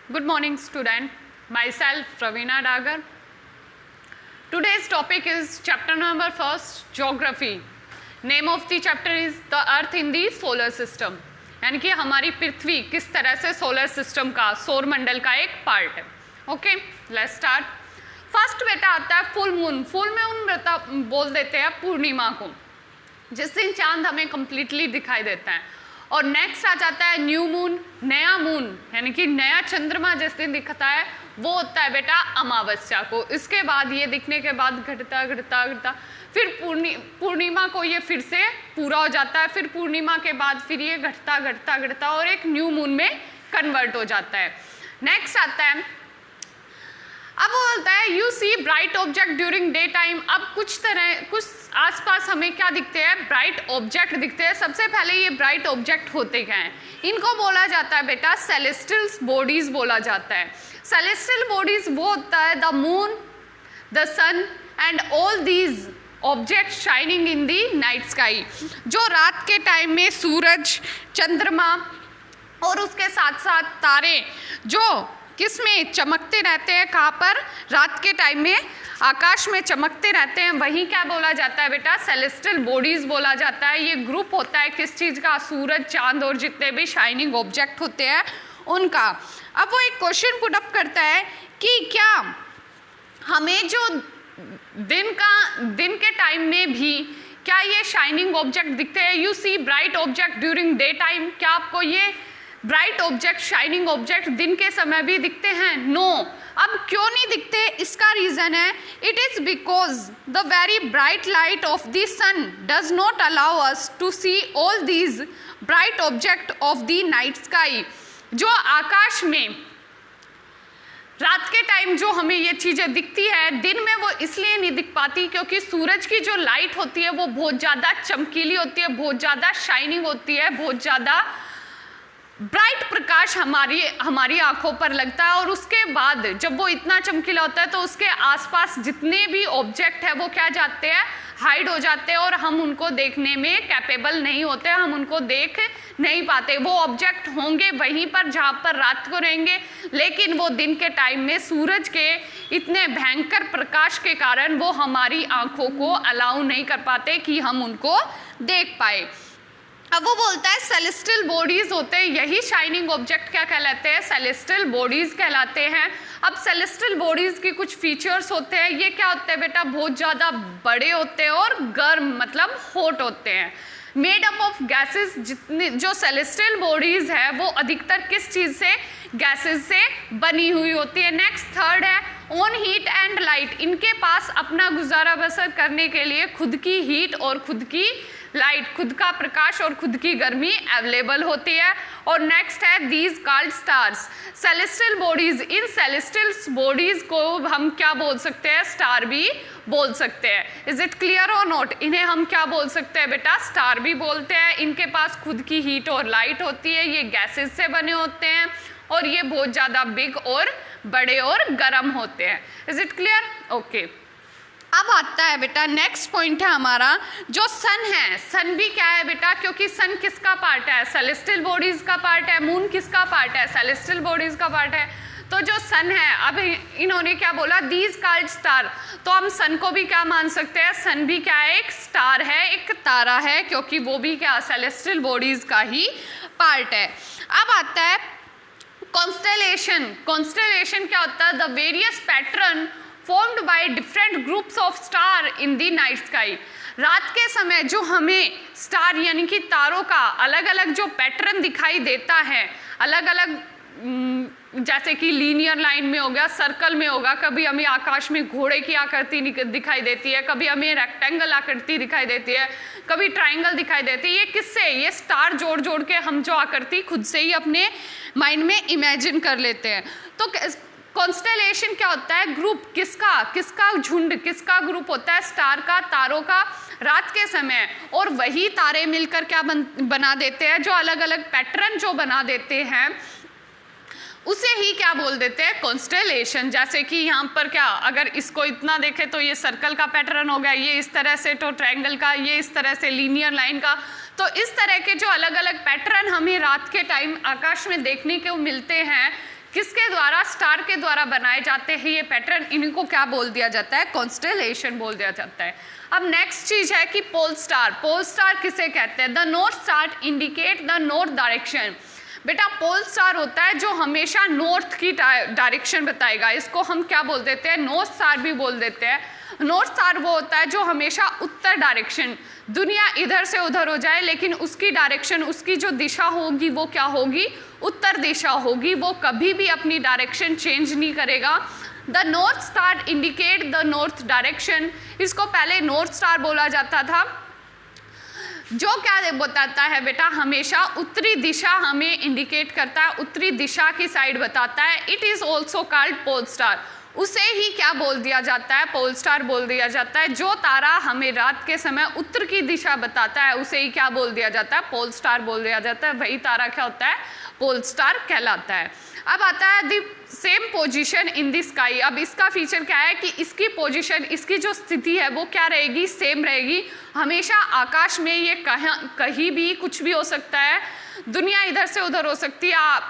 Good morning, student. Myself, Ravina Dagar. Today's topic is chapter number 1, Geography. Name of the chapter is The Earth in the Solar System. यानी कि हमारी पृथ्वी किस तरह से solar system का, सौर मंडल का एक पार्ट है. Okay, let's start. फर्स्ट बेटा आता है फुल मून. फुल मून बोल देते हैं पूर्णिमा को, जिस दिन चांद हमें कंप्लीटली दिखाई देता है. और नेक्स्ट आ जाता है न्यू मून, नया मून, यानी कि नया चंद्रमा जिस दिन दिखता है वो होता है बेटा अमावस्या को. इसके बाद ये दिखने के बाद घटता घटता घटता फिर पूर्णिमा को ये फिर से पूरा हो जाता है. फिर पूर्णिमा के बाद फिर ये घटता घटता घटता और एक न्यू मून में कन्वर्ट हो जाता है. नेक्स्ट आता है, अब वो बोलता है you see bright object during day time. अब कुछ आसपास हमें क्या दिखते हैं, ब्राइट ऑब्जेक्ट दिखते हैं. सबसे पहले ये ब्राइट ऑब्जेक्ट होते क्या हैं, इनको बोला जाता है बेटा सेलेस्टियल बॉडीज बोला जाता है. सेलेस्टियल बॉडीज वो होता है the moon, the sun and all these object shining in the night sky. जो रात के टाइम में सूरज, चंद्रमा और उसके साथ साथ तारे जो किस में चमकते रहते हैं, कहाँ पर, रात के टाइम में आकाश में चमकते रहते हैं, वही क्या बोला जाता है बेटा, सेलेस्टियल बॉडीज बोला जाता है. ये ग्रुप होता है किस चीज़ का, सूरज, चांद और जितने भी शाइनिंग ऑब्जेक्ट होते हैं उनका. अब वो एक क्वेश्चन पुट अप करता है कि क्या हमें जो दिन के टाइम में भी क्या ये शाइनिंग ऑब्जेक्ट दिखते हैं. You see bright object during day time. क्या आपको ये ब्राइट ऑब्जेक्ट, शाइनिंग ऑब्जेक्ट दिन के समय भी दिखते हैं? नो. अब क्यों नहीं दिखते, इसका रीज़न है it is because the very bright light of the sun does not allow us to see all these bright object of the night sky. जो आकाश में रात के टाइम जो हमें ये चीज़ें दिखती है, दिन में वो इसलिए नहीं दिख पाती क्योंकि सूरज की जो लाइट होती है वो बहुत ज़्यादा चमकीली होती है, बहुत ज़्यादा शाइनिंग होती है, बहुत ज़्यादा ब्राइट प्रकाश हमारी आंखों पर लगता है. और उसके बाद जब वो इतना चमकीला होता है तो उसके आसपास जितने भी ऑब्जेक्ट है वो क्या जाते हैं, हाइड हो जाते हैं और हम उनको देखने में कैपेबल नहीं होते, हम उनको देख नहीं पाते. वो ऑब्जेक्ट होंगे वहीं पर जहाँ पर रात को रहेंगे, लेकिन वो दिन के टाइम में सूरज के इतने भयंकर प्रकाश के कारण वो हमारी आंखों को अलाउ नहीं कर पाते कि हम उनको देख पाए. अब वो बोलता है सेलेस्टियल बॉडीज होते हैं, यही शाइनिंग ऑब्जेक्ट क्या कहलाते हैं, सेलेस्टियल बॉडीज कहलाते हैं. अब सेलेस्टियल बॉडीज की कुछ फीचर्स होते हैं. ये क्या होते हैं बेटा, बहुत ज़्यादा बड़े होते हैं और गर्म मतलब हॉट होते हैं. Made up of gases. जितनी जो सेलेस्टियल बॉडीज है वो अधिकतर किस चीज़ से, गैसेस से बनी हुई होती है. नेक्स्ट थर्ड है ऑन हीट एंड लाइट. इनके पास अपना गुजारा बसर करने के लिए खुद की हीट और खुद की लाइट, खुद का प्रकाश और खुद की गर्मी अवेलेबल होती है. और नेक्स्ट है these called stars. Celestial bodies, in celestial bodies को हम क्या बोल सकते हैं, स्टार भी बोल सकते हैं. इज इट क्लियर और नॉट. इन्हें हम क्या बोल सकते हैं बेटा, स्टार भी बोलते हैं. इनके पास खुद की हीट और लाइट होती है, ये गैसेस से बने होते हैं और ये बहुत ज़्यादा बिग और बड़े और गर्म होते हैं. Is it clear? ओके. अब आता है बेटा नेक्स्ट पॉइंट है हमारा, जो सन है. सन भी क्या है बेटा, क्योंकि सन किसका पार्ट है, सेलेस्टियल बॉडीज का पार्ट है. मून किसका पार्ट है, सेलेस्टियल बॉडीज का पार्ट है. तो जो सन है, अब इन्होंने क्या बोला, दीज कॉल्ड स्टार. तो हम सन को भी क्या मान सकते हैं, सन भी क्या है, एक स्टार है, एक तारा है, क्योंकि वो भी क्या सेलेस्टियल बॉडीज का ही पार्ट है. अब आता है कॉन्स्टेलेशन. कॉन्स्टेलेशन क्या होता है, the various pattern formed by different groups of star in the night sky. रात के समय जो हमें स्टार यानी कि तारों का अलग अलग जो पैटर्न दिखाई देता है, अलग अलग जैसे कि लीनियर लाइन में हो गया, सर्कल में होगा, कभी हमें आकाश में घोड़े की आकृति दिखाई देती है, कभी हमें रेक्टेंगल आकृति दिखाई देती है, कभी ट्राइंगल दिखाई देती है. ये किससे, ये स्टार जोड़ जोड़ के हम जो आकृति खुद से ही अपने माइंड में इमेजिन कर लेते हैं. तो कॉन्स्टेलेशन क्या होता है, ग्रुप. किसका झुंड, किसका ग्रुप होता है, स्टार का, तारों का रात के समय. और वही तारे मिलकर क्या बना देते हैं, जो अलग अलग पैटर्न जो बना देते हैं उसे ही क्या बोल देते हैं, कॉन्स्टेलेशन. जैसे कि यहाँ पर क्या, अगर इसको इतना देखें तो ये सर्कल का पैटर्न हो गया, ये इस तरह से तो ट्रायंगल का, ये इस तरह से लीनियर लाइन का. तो इस तरह के जो अलग अलग पैटर्न हमें रात के टाइम आकाश में देखने को मिलते हैं, किसके द्वारा? स्टार के द्वारा बनाए जाते हैं ये पैटर्न, इनको क्या बोल दिया जाता है? कॉन्स्टेलेशन बोल दिया जाता है। अब नेक्स्ट चीज है कि पोल स्टार। पोल स्टार किसे कहते हैं? The north star indicate the north direction. बेटा पोल स्टार होता है जो हमेशा नॉर्थ की डायरेक्शन बताएगा, इसको हम क्या बोल देते हैं? नॉर्थ स्टार भी बोल देते हैं। नॉर्थ स्टार वो होता है जो हमेशा उत्तर डायरेक्शन, दुनिया इधर से उधर हो जाए लेकिन उसकी डायरेक्शन, उसकी जो दिशा होगी वो क्या होगी? उत्तर दिशा होगी, वो कभी भी अपनी डायरेक्शन चेंज नहीं करेगा। The north star indicate the north direction, इसको पहले नॉर्थ स्टार बोला जाता था, जो क्या बताता है बेटा? हमेशा उत्तरी दिशा हमें इंडिकेट करता है, उत्तरी दिशा की साइड बताता है। It is also called pole star, उसे ही क्या बोल दिया जाता है? पोल स्टार बोल दिया जाता है। जो तारा हमें रात के समय उत्तर की दिशा बताता है उसे ही क्या बोल दिया जाता है? पोल स्टार बोल दिया जाता है। वही तारा क्या होता है? पोल स्टार कहलाता है। अब आता है the same position in the sky. अब इसका फीचर क्या है कि इसकी पोजीशन, इसकी जो स्थिति है वो क्या रहेगी? सेम रहेगी हमेशा आकाश में। ये कहीं भी कुछ भी हो सकता है, दुनिया इधर से उधर हो सकती है,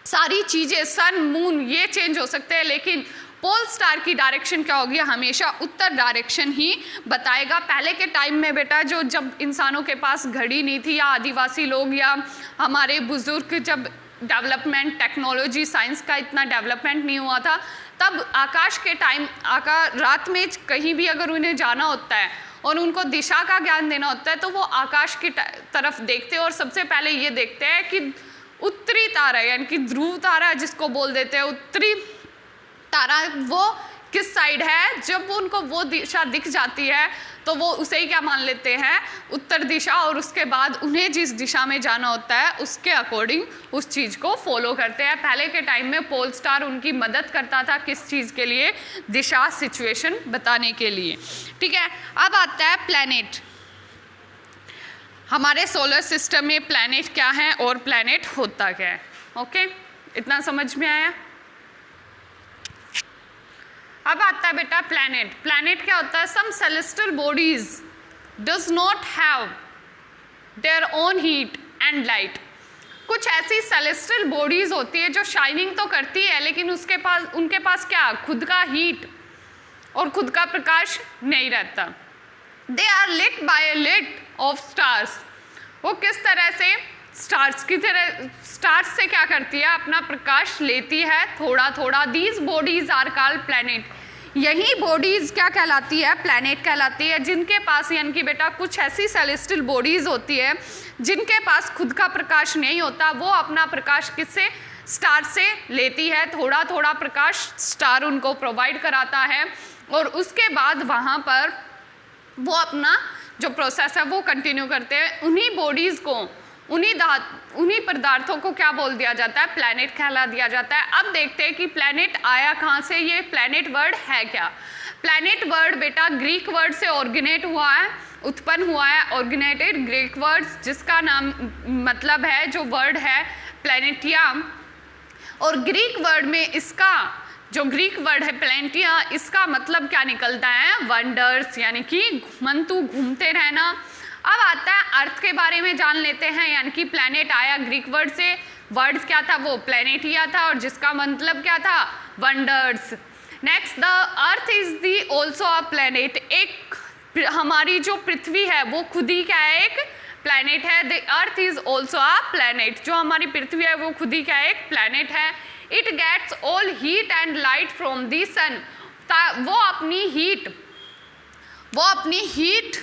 सारी चीज़ें, सन मून ये चेंज हो सकते हैं, लेकिन पोल स्टार की डायरेक्शन क्या होगी? हमेशा उत्तर डायरेक्शन ही बताएगा। पहले के टाइम में बेटा जो जब इंसानों के पास घड़ी नहीं थी, या आदिवासी लोग या हमारे बुजुर्ग, जब डेवलपमेंट, टेक्नोलॉजी, साइंस का इतना डेवलपमेंट नहीं हुआ था, तब आकाश के टाइम रात में कहीं भी अगर उन्हें जाना होता है और उनको दिशा का ज्ञान देना होता है तो वो आकाश की तरफ देखते हैं और सबसे पहले ये देखते हैं कि उत्तरी तारा यानी कि ध्रुव तारा जिसको बोल देते हैं, उत्तरी तारा वो किस साइड है। जब उनको वो दिशा दिख जाती है तो वो उसे ही क्या मान लेते हैं? उत्तर दिशा, और उसके बाद उन्हें जिस दिशा में जाना होता है उसके अकॉर्डिंग उस चीज़ को फॉलो करते हैं। पहले के टाइम में पोल स्टार उनकी मदद करता था, किस चीज़ के लिए? दिशा, सिचुएशन बताने के लिए। ठीक है, अब आता है प्लैनेट। हमारे सोलर सिस्टम में प्लैनेट क्या है और प्लैनेट होता क्या है? ओके, इतना समझ में आया? अब आता है बेटा प्लैनेट। प्लैनेट क्या होता है? Some celestial bodies does not have their own heat and light. कुछ ऐसी सेलेस्टियल बॉडीज होती है जो शाइनिंग तो करती है लेकिन उनके पास क्या? खुद का हीट और खुद का प्रकाश नहीं रहता। They are lit by a lot of stars. वो किस तरह से? स्टार्स की तरह, स्टार्स से क्या करती है? अपना प्रकाश लेती है थोड़ा थोड़ा। These bodies are called planet. यही बॉडीज क्या कहलाती है? प्लैनेट कहलाती है, जिनके पास यानी कि बेटा कुछ ऐसी सेलेस्टियल बॉडीज होती है जिनके पास खुद का प्रकाश नहीं होता। वो अपना प्रकाश किससे? स्टार से लेती है, थोड़ा थोड़ा प्रकाश स्टार उनको प्रोवाइड कराता है और उसके बाद वहाँ पर वो अपना जो प्रोसेस है वो कंटिन्यू करते हैं। उन्हीं बॉडीज़ को, उन्हीं पदार्थों को क्या बोल दिया जाता है? प्लैनेट कहला दिया जाता है। अब देखते हैं कि प्लैनेट आया कहाँ से, ये प्लैनेट वर्ड है क्या? प्लैनेट वर्ड बेटा ग्रीक वर्ड से ऑर्गेनेट हुआ है, उत्पन्न हुआ है, ऑर्गेनेटेड ग्रीक वर्ड्स, जिसका नाम मतलब है, जो वर्ड है प्लैनेटिया। और ग्रीक वर्ड में इसका जो ग्रीक वर्ड है प्लैनेटिया, इसका मतलब क्या निकलता है? वंडर्स, यानी कि घुमंतु, घूमते रहना। अब आता है अर्थ के बारे में जान लेते हैं, यानी कि प्लैनेट आया ग्रीक वर्ड से, वर्ड क्या था? वो प्लैनेटिया था और जिसका मतलब क्या था? Wonders. Next, the earth is the also a planet. एक हमारी जो पृथ्वी है वो खुद ही क्या है? एक प्लैनेट है। The earth is also a planet. जो हमारी पृथ्वी है वो खुद ही क्या है? एक प्लैनेट है। It gets all heat and light from the sun. वो अपनी हीट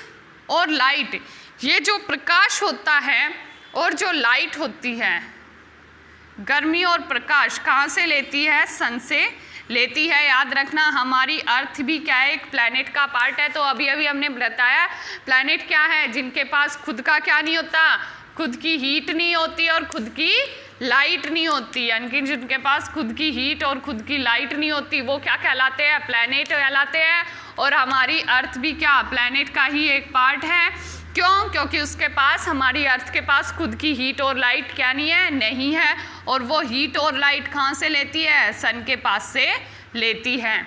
और लाइट, ये जो प्रकाश होता है और जो लाइट होती है, गर्मी और प्रकाश कहाँ से लेती है? सन से लेती है। याद रखना हमारी अर्थ भी क्या है? एक प्लैनेट का पार्ट है। तो अभी अभी हमने बताया प्लैनेट क्या है? जिनके पास खुद का क्या नहीं होता? खुद की हीट नहीं होती और खुद की लाइट नहीं होती, यानी कि जिनके पास खुद की हीट और खुद की लाइट नहीं होती वो क्या कहलाते हैं? प्लैनेट कहलाते हैं। और हमारी अर्थ भी क्या? प्लैनेट का ही एक पार्ट है। क्यों? क्योंकि उसके पास, हमारी अर्थ के पास खुद की हीट और लाइट क्या नहीं है? नहीं है। और वो हीट और लाइट कहाँ से लेती है? सन के पास से लेती है।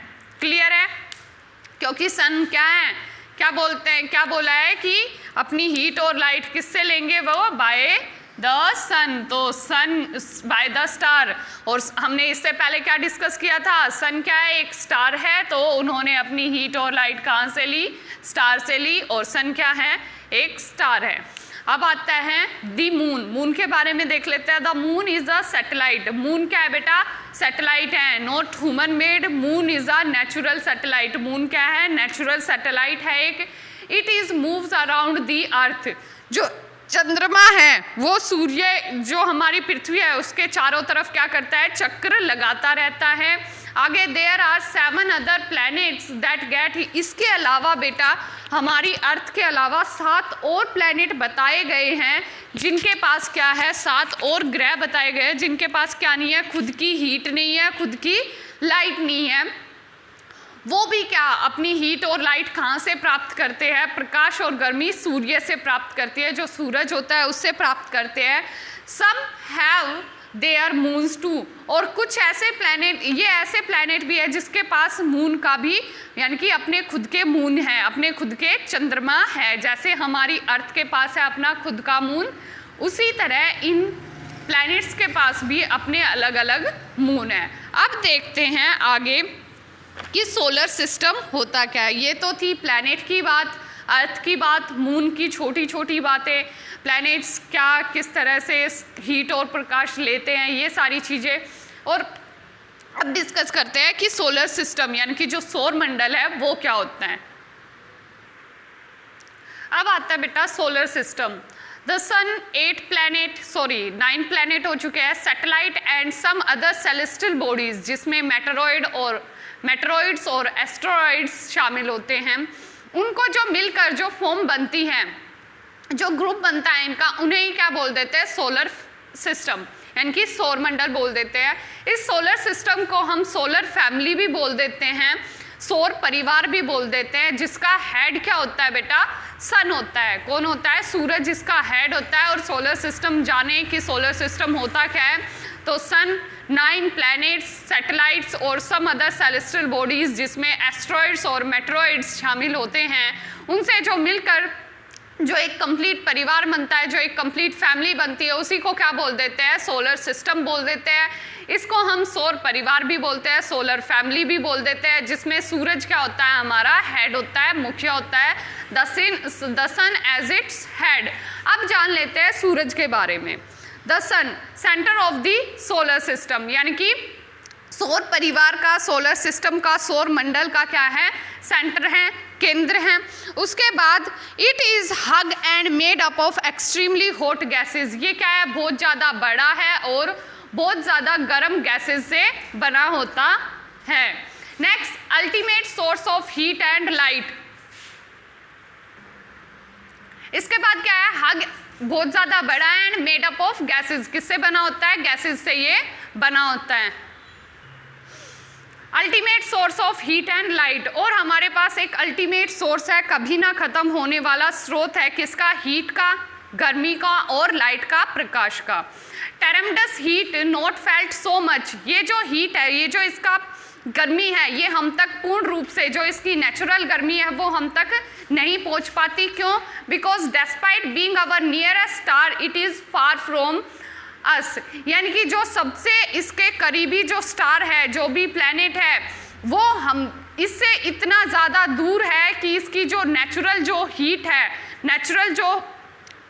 क्लियर है? क्योंकि सन क्या है? क्या बोलते हैं, क्या बोला है कि अपनी हीट और लाइट किससे लेंगे? वो बाय द सन, तो सन बाय द स्टार। और हमने इससे पहले क्या डिस्कस किया था, सन क्या है, एक स्टार है, तो उन्होंने अपनी हीट और लाइट कहाँ से ली, स्टार से ली, और सन क्या है, एक स्टार है। अब आता है दी मून, मून के बारे में देख लेते हैं। The moon is a satellite, moon क्या है बेटा, सैटेलाइट है, not human made, moon is a natural satellite, moon क्या है, नेचुरल सैटेलाइट है एक। It is moves around the earth, जो चंद्रमा है वो सूर्य जो हमारी पृथ्वी है उसके चारों तरफ क्या करता है, चक्र लगाता रहता है। आगे there are 7 other planets that get, इसके अलावा बेटा हमारी अर्थ के अलावा 7 और प्लैनेट बताए गए हैं जिनके पास क्या है, 7 और ग्रह बताए गए हैं जिनके पास क्या नहीं है, खुद की हीट नहीं है, खुद की लाइट नहीं है। वो भी क्या अपनी हीट और लाइट कहाँ से प्राप्त करते हैं, प्रकाश और गर्मी सूर्य से प्राप्त करती है, जो सूरज होता है उससे प्राप्त करते हैं। Some have their moons too, और कुछ ऐसे प्लैनेट, ये ऐसे प्लैनेट भी है जिसके पास मून का भी, यानी कि अपने खुद के मून है, अपने खुद के चंद्रमा है। जैसे हमारी अर्थ के पास है अपना खुद का मून, उसी तरह इन प्लैनेट्स के पास भी अपने अलग अलग मून है। अब देखते हैं आगे कि सोलर सिस्टम होता क्या है। ये तो थी प्लैनेट की बात, अर्थ की बात, मून की छोटी छोटी बातें, प्लैनेट्स क्या किस तरह से हीट और प्रकाश लेते हैं, ये सारी चीज़ें। और अब डिस्कस करते हैं कि सोलर सिस्टम यानी कि जो सौर मंडल है वो क्या होता है। अब आता है बेटा solar system. The sun 9 planet हो चुके हैं, satellite and some other celestial bodies, जिसमें मेटेरॉइड्स और एस्टेरॉइड्स शामिल होते हैं। उनको जो मिलकर जो फॉर्म बनती है, जो ग्रुप बनता है इनका, उन्हें ही क्या बोल देते हैं, सोलर सिस्टम, यानी कि सौर मंडल बोल देते हैं। इस सोलर सिस्टम को हम सोलर फैमिली भी बोल देते हैं, सौर परिवार भी बोल देते हैं, जिसका हेड क्या होता है बेटा, सन होता है। कौन होता है, सूरज इसका हेड होता है। और सोलर सिस्टम, जाने कि सोलर सिस्टम होता क्या है, तो सन 9 प्लैनेट्स, सैटेलाइट्स और सम अदर सेलेस्टियल बॉडीज जिसमें एस्ट्रॉइड्स और मेटेरॉइड्स शामिल होते हैं, उनसे जो मिलकर जो एक कंप्लीट परिवार बनता है, जो एक कंप्लीट फैमिली बनती है, उसी को क्या बोल देते हैं, सोलर सिस्टम बोल देते हैं। इसको हम सौर परिवार भी बोलते हैं, सोलर फैमिली भी बोल देते हैं, जिसमें सूरज क्या होता है, हमारा हेड होता है, मुख्य होता है, the sun as its head. अब जान लेते हैं सूरज के बारे में। The sun centre of the solar system, यानी कि सौर परिवार का, सोलर सिस्टम का, सौर मंडल का क्या है, सेंटर है, केंद्र है। उसके बाद it is hug and made up of extremely hot gases, ये क्या है, बहुत ज़्यादा बड़ा है और बहुत ज़्यादा गर्म गैसेस से बना होता है। Next, ultimate source of heat and light. इसके बाद क्या है, हग बहुत ज़्यादा बड़ा है and made up of gases, किससे बना होता है, गैसेस से ये बना होता है। Ultimate source of heat and light, और हमारे पास एक अल्टीमेट सोर्स है, कभी ना खत्म होने वाला स्रोत है, किसका, हीट का, गर्मी का और लाइट का, प्रकाश का। टेरेमडस heat not felt so much, ये जो हीट है, ये जो इसका गर्मी है, ये हम तक पूर्ण रूप से, जो इसकी नेचुरल गर्मी है वो हम तक नहीं पहुंच पाती। क्यों, because despite being our nearest star it is far from us, यानी कि जो सबसे इसके करीबी जो स्टार है, जो भी प्लैनेट है, वो हम इससे इतना ज़्यादा दूर है कि इसकी जो नेचुरल जो हीट है, नेचुरल जो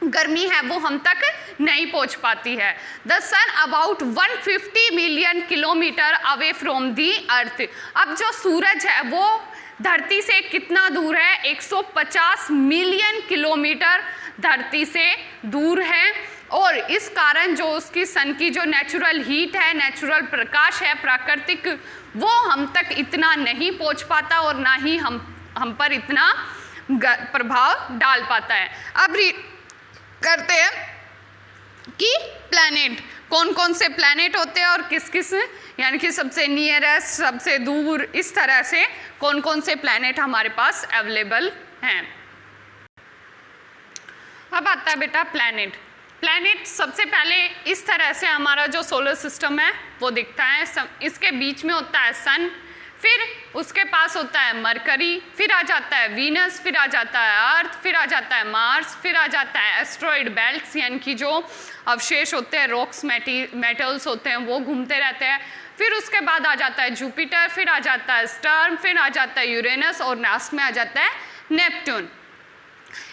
गर्मी है, वो हम तक नहीं पहुंच पाती है। The sun about 150 million kilometre away from the earth, अब जो सूरज है वो धरती से कितना दूर है, 150 मिलियन किलोमीटर धरती से दूर है। और इस कारण जो उसकी सन की जो नेचुरल हीट है, नेचुरल प्रकाश है, प्राकृतिक, वो हम तक इतना नहीं पहुंच पाता और ना ही हम पर इतना प्रभाव डाल पाता है। अब करते हैं कि प्लैनेट, कौन कौन से प्लैनेट होते हैं और किस किस, यानी कि सबसे नियरेस्ट, सबसे दूर, इस तरह से कौन कौन से प्लैनेट हमारे पास अवेलेबल हैं। अब आता है बेटा प्लैनेट। प्लैनेट सबसे पहले इस तरह से हमारा जो सोलर सिस्टम है वो दिखता है। इसके बीच में होता है सन, फिर उसके पास होता है मरकरी, फिर आ जाता है वीनस, फिर आ जाता है अर्थ, फिर आ जाता है मार्स, फिर आ जाता है एस्ट्रॉइड बेल्ट्स यानी कि जो अवशेष होते हैं, रॉक्स, मेटल्स होते हैं, वो घूमते रहते हैं। फिर उसके बाद आ जाता है जुपिटर, फिर आ जाता है सटर्न, फिर आ जाता है यूरेनस और लास्ट में आ जाता है नेपट्टून।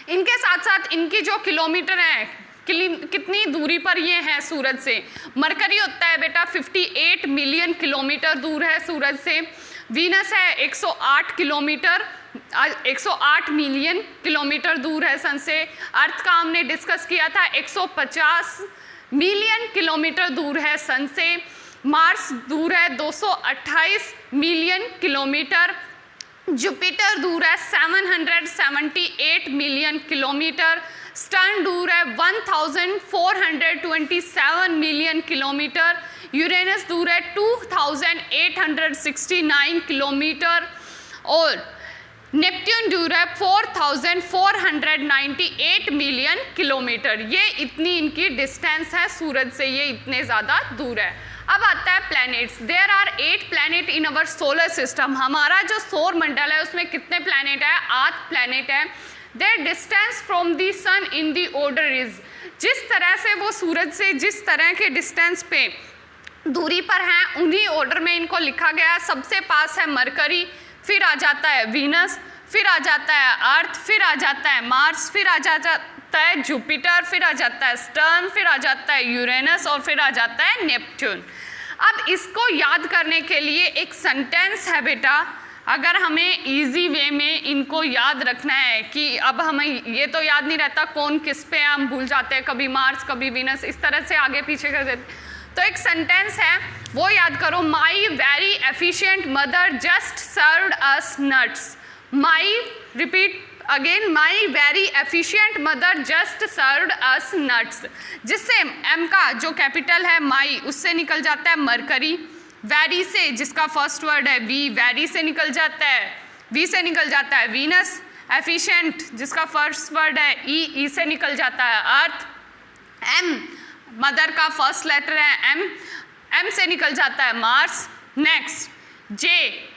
इनके साथ साथ इनकी जो किलोमीटर है, कितनी दूरी पर ये है सूरज से। मरकरी होता है बेटा 58 मिलियन किलोमीटर दूर है सूरज से। वीनस है 108 किलोमीटर, 108 मिलियन किलोमीटर दूर है सन से। अर्थ का हमने डिस्कस किया था 150 मिलियन किलोमीटर दूर है सन से। मार्स दूर है 228 मिलियन किलोमीटर। जुपिटर दूर है 778 मिलियन किलोमीटर। सटर्न दूर है 1427 मिलियन किलोमीटर। यूरेनस दूर है 2869 किलोमीटर और नेपट्टून दूर है 4498 मिलियन किलोमीटर। ये इतनी इनकी डिस्टेंस है सूरज से, ये इतने ज़्यादा दूर है। अब आता है planets. There are 8 planet in our solar system. हमारा जो सौर मंडल है उसमें कितने प्लैनेट है? 8 प्लैनेट है। Their distance from the sun in the order is, जिस तरह से वो सूरज से जिस तरह के डिस्टेंस पे दूरी पर हैं उन्हीं ऑर्डर में इनको लिखा गया है। सबसे पास है मरकरी, फिर आ जाता है वीनस, फिर आ जाता है अर्थ, फिर आ जाता है मार्स, फिर आ जाता है जुपिटर, फिर आ जाता है सटर्न, फिर आ जाता है यूरेनस और फिर आ जाता है नेपट्टून। अब इसको याद करने के लिए एक सेंटेंस है बेटा, अगर हमें इजी वे में इनको याद रखना है कि अब हमें ये तो याद नहीं रहता कौन किस पे, हम भूल जाते हैं, कभी मार्स कभी वीनस, इस तरह से आगे पीछे कर देते। तो एक सेंटेंस है वो याद करो, my very efficient mother just served us nuts. My, repeat again, my very efficient mother just served us nuts. जिससे एम का जो कैपिटल है माई, उससे निकल जाता है मरकरी। वेरी से, जिसका फर्स्ट वर्ड है वी, वेरी से निकल जाता है, वी से निकल जाता है वीनस। एफिशिएंट, जिसका फर्स्ट वर्ड है ई से निकल जाता है अर्थ। एम, मदर का फर्स्ट लेटर है एम से निकल जाता है मार्स। नेक्स्ट जे,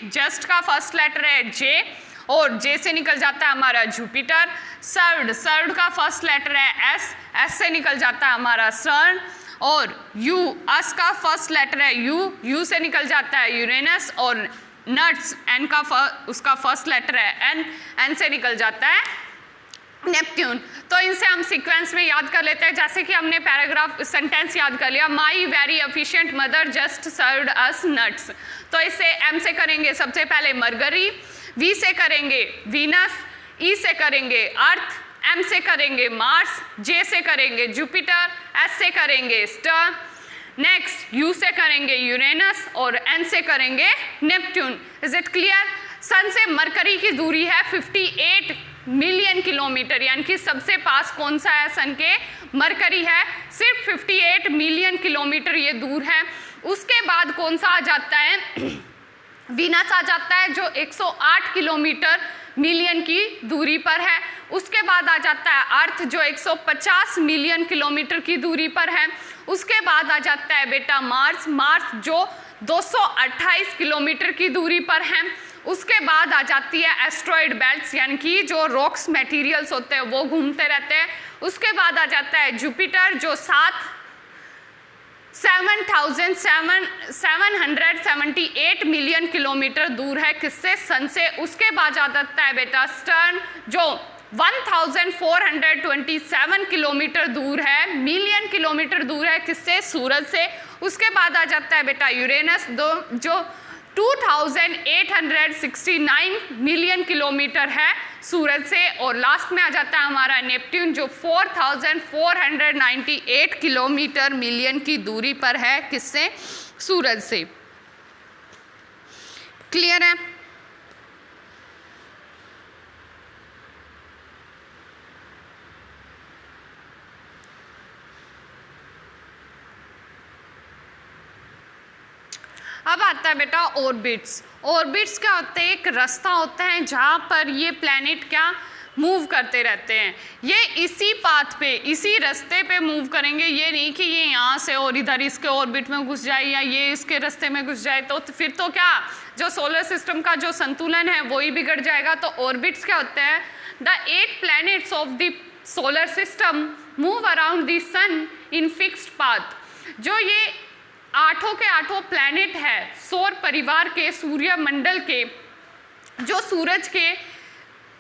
जस्ट का फर्स्ट लेटर है जे और जे से निकल जाता है हमारा जुपिटर। सर्ड का फर्स्ट लेटर है एस से निकल जाता है हमारा सटर्न। और यू, अस का फर्स्ट लेटर है यू से निकल जाता है यूरेनस। और नट्स, एन का उसका फर्स्ट लेटर है एन से निकल जाता है नेपट्टून। तो इनसे हम सीक्वेंस में याद कर लेते हैं, जैसे कि हमने पैराग्राफ सेंटेंस याद कर लिया, my very efficient mother just served us nuts. तो इसे एम से करेंगे सबसे पहले मरकरी, वी से करेंगे वीनस, ई से करेंगे अर्थ, एम से करेंगे मार्स, जे से करेंगे जुपिटर, एस से करेंगे सटर्न, नेक्स्ट यू से करेंगे यूरेनस और एन से करेंगे Neptune. Is it clear? Sun से मरकरी की दूरी है 58 मिलियन किलोमीटर, यानी कि सबसे पास कौन सा है सन के? मरकरी है। सिर्फ 58 मिलियन किलोमीटर ये दूर है। उसके बाद कौन सा आ जाता है? वीनस आ जाता है जो 108 किलोमीटर मिलियन की दूरी पर है। उसके बाद आ जाता है अर्थ जो 150 मिलियन किलोमीटर की दूरी पर है। उसके बाद आ जाता है बेटा मार्स जो 228 किलोमीटर की दूरी पर है। उसके बाद आ जाती है एस्ट्रॉइड बेल्ट्स, यानी कि जो रॉक्स मटेरियल्स होते हैं वो घूमते रहते हैं। उसके बाद आ जाता है जुपिटर जो 778 मिलियन किलोमीटर दूर है किससे? सन से। उसके बाद आ जाता है बेटा सटर्न जो 1427 किलोमीटर दूर है, मिलियन किलोमीटर दूर है किससे? सूरज से। उसके बाद आ जाता है बेटा यूरेनस जो 2869 मिलियन किलोमीटर है सूरज से। और लास्ट में आ जाता है हमारा नेपट्टून जो 4498 किलोमीटर मिलियन की दूरी पर है किससे? सूरज से। क्लियर है? अब आता है बेटा ऑर्बिट्स। ऑर्बिट्स क्या होते हैं? एक रास्ता होता है जहाँ पर ये प्लैनेट क्या मूव करते रहते हैं। ये इसी पाथ पे, इसी रास्ते पे मूव करेंगे, ये नहीं कि ये यहाँ से और इधर इसके ऑर्बिट में घुस जाए या ये इसके रास्ते में घुस जाए, तो फिर तो क्या जो सोलर सिस्टम का जो संतुलन है वो ही बिगड़ जाएगा। तो ऑर्बिट्स क्या होते हैं? The 8 planets of the solar system move around the sun in fixed path. जो ये 8 के 8 प्लैनेट है सौर परिवार के, सूर्य मंडल के, जो सूरज के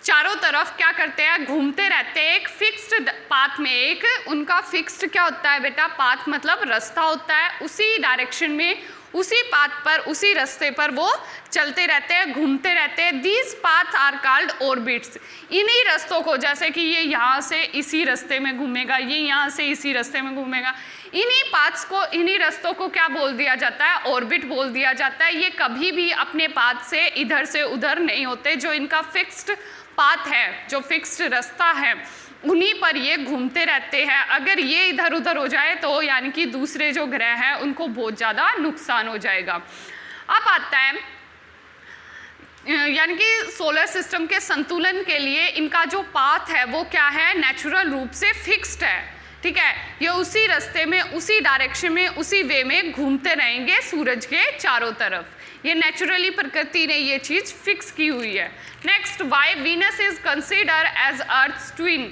चारों तरफ क्या करते हैं? घूमते रहते हैं एक फिक्स्ड पाथ में। एक उनका फिक्स्ड क्या होता है बेटा? पाथ मतलब रास्ता होता है, उसी डायरेक्शन में, उसी पाथ पर, उसी रास्ते पर वो चलते रहते हैं, घूमते रहते हैं। These path are called orbits. इन्हीं रास्तों को, जैसे कि ये यहाँ से इसी रास्ते में घूमेगा, ये यहाँ से इसी रास्ते में घूमेगा, इन्हीं पाथ्स को, इन्हीं रास्तों को क्या बोल दिया जाता है? ऑर्बिट बोल दिया जाता है। ये कभी भी अपने पाथ से इधर से उधर नहीं होते। जो इनका फिक्स्ड पाथ है, जो फिक्स्ड रास्ता है, उन्हीं पर ये घूमते रहते हैं। अगर ये इधर उधर हो जाए तो यानी कि दूसरे जो ग्रह हैं उनको बहुत ज़्यादा नुकसान हो जाएगा। अब आता है यानी कि सोलर सिस्टम के संतुलन के लिए इनका जो पाथ है वो क्या है? नेचुरल रूप से फिक्स्ड है। ठीक है, ये उसी रास्ते में, उसी डायरेक्शन में, उसी वे में घूमते रहेंगे सूरज के चारों तरफ। ये नेचुरली प्रकृति ने ये चीज फिक्स की हुई है। Next, why Venus is consider as earth twin.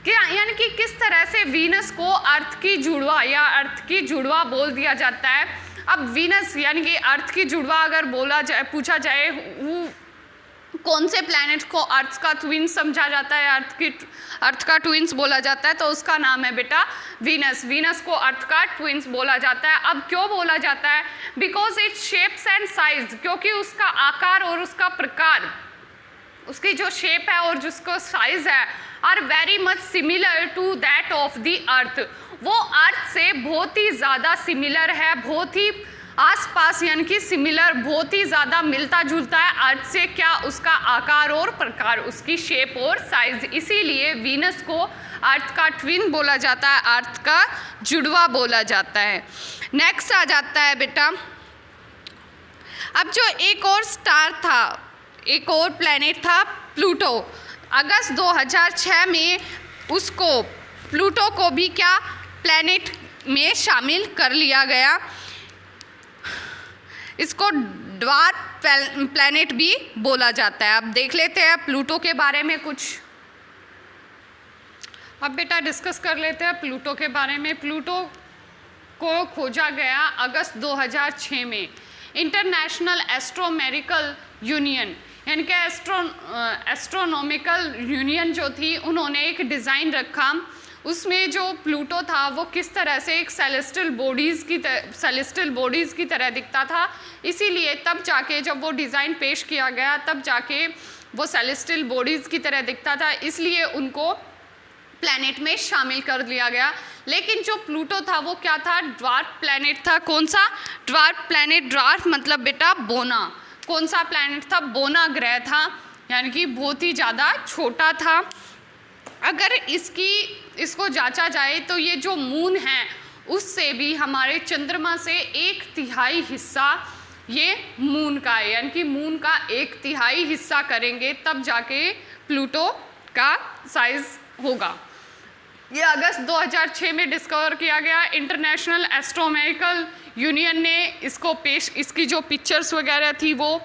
क्या यानी कि किस तरह से वीनस को अर्थ की जुड़वा या अर्थ की जुड़वा बोल दिया जाता है। अब वीनस यानी कि अर्थ की जुड़वा अगर बोला जाए, पूछा जाए कौन से प्लैनेट को अर्थ का ट्विन समझा जाता है, अर्थ का ट्विंस बोला जाता है, तो उसका नाम है बेटा वीनस। वीनस को अर्थ का ट्विंस बोला जाता है। अब क्यों बोला जाता है? Because it shapes and size, क्योंकि उसका आकार और उसका प्रकार, उसकी जो शेप है और जिसको साइज है, are very much similar to that of the earth. वो अर्थ से बहुत ही ज़्यादा सिमिलर है, बहुत ही आसपास यानी कि सिमिलर, बहुत ही ज़्यादा मिलता जुलता है अर्थ से। क्या? उसका आकार और प्रकार, उसकी शेप और साइज। इसीलिए वीनस को अर्थ का ट्विन बोला जाता है, अर्थ का जुड़वा बोला जाता है। नेक्स्ट आ जाता है बेटा, अब जो एक और स्टार था, एक और प्लैनेट था प्लूटो। अगस्त 2006 में उसको, प्लूटो को भी क्या प्लैनेट में शामिल कर लिया गया। इसको ड्वार्फ प्लैनेट भी बोला जाता है। अब देख लेते हैं प्लूटो के बारे में कुछ। अब बेटा डिस्कस कर लेते हैं प्लूटो के बारे में। प्लूटो को खोजा गया अगस्त 2006 में। इंटरनेशनल एस्ट्रोनॉमिकल यूनियन यानी कि एस्ट्रोनॉमिकल यूनियन जो थी, उन्होंने एक डिज़ाइन रखा। उसमें जो प्लूटो था वो किस तरह से एक सेलेस्टियल बॉडीज़ की तरह दिखता था। इसीलिए तब जाके जब वो डिज़ाइन पेश किया गया, तब जाके वो सेलेस्टियल बॉडीज़ की तरह दिखता था, इसलिए उनको प्लैनेट में शामिल कर लिया गया। लेकिन जो प्लूटो था वो क्या था? ड्वार्फ प्लैनेट था। कौन सा? Dwarf planet. ड्वार्फ मतलब बेटा बोना। कौन सा प्लैनेट था? बोना ग्रह था, यानी कि बहुत ही ज़्यादा छोटा था। अगर इसको जांचा जाए तो ये जो मून है उससे भी, हमारे चंद्रमा से 1/3 हिस्सा ये मून का है, यानी कि मून का 1/3 हिस्सा करेंगे तब जाके प्लूटो का साइज होगा। ये अगस्त 2006 में डिस्कवर किया गया। इंटरनेशनल एस्ट्रोनॉमिकल यूनियन ने इसको इसकी जो पिक्चर्स वगैरह थी वो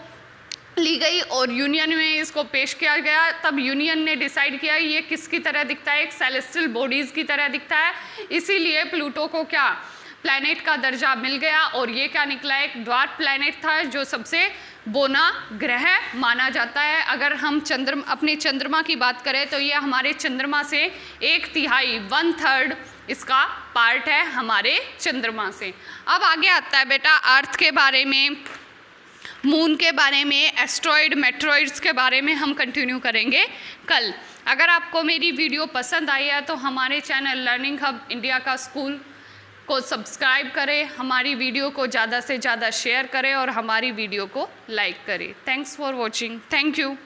ली गई और यूनियन में इसको पेश किया गया। तब यूनियन ने डिसाइड किया ये किसकी तरह दिखता है? एक सेलेस्टियल बॉडीज़ की तरह दिखता है, इसीलिए प्लूटो को क्या प्लैनेट का दर्जा मिल गया। और ये क्या निकला? एक ड्वार्फ प्लैनेट था जो सबसे बोना ग्रह माना जाता है। अगर हम अपने चंद्रमा की बात करें तो ये हमारे चंद्रमा से 1/3 1/3 इसका पार्ट है हमारे चंद्रमा से। अब आगे आता है बेटा अर्थ के बारे में, मून के बारे में, एस्ट्रॉइड मेट्रॉइड्स के बारे में हम कंटिन्यू करेंगे कल। अगर आपको मेरी वीडियो पसंद आई है तो हमारे चैनल लर्निंग हब इंडिया का स्कूल को सब्सक्राइब करें, हमारी वीडियो को ज़्यादा से ज़्यादा शेयर करें और हमारी वीडियो को लाइक करें। Thanks for watching. Thank you.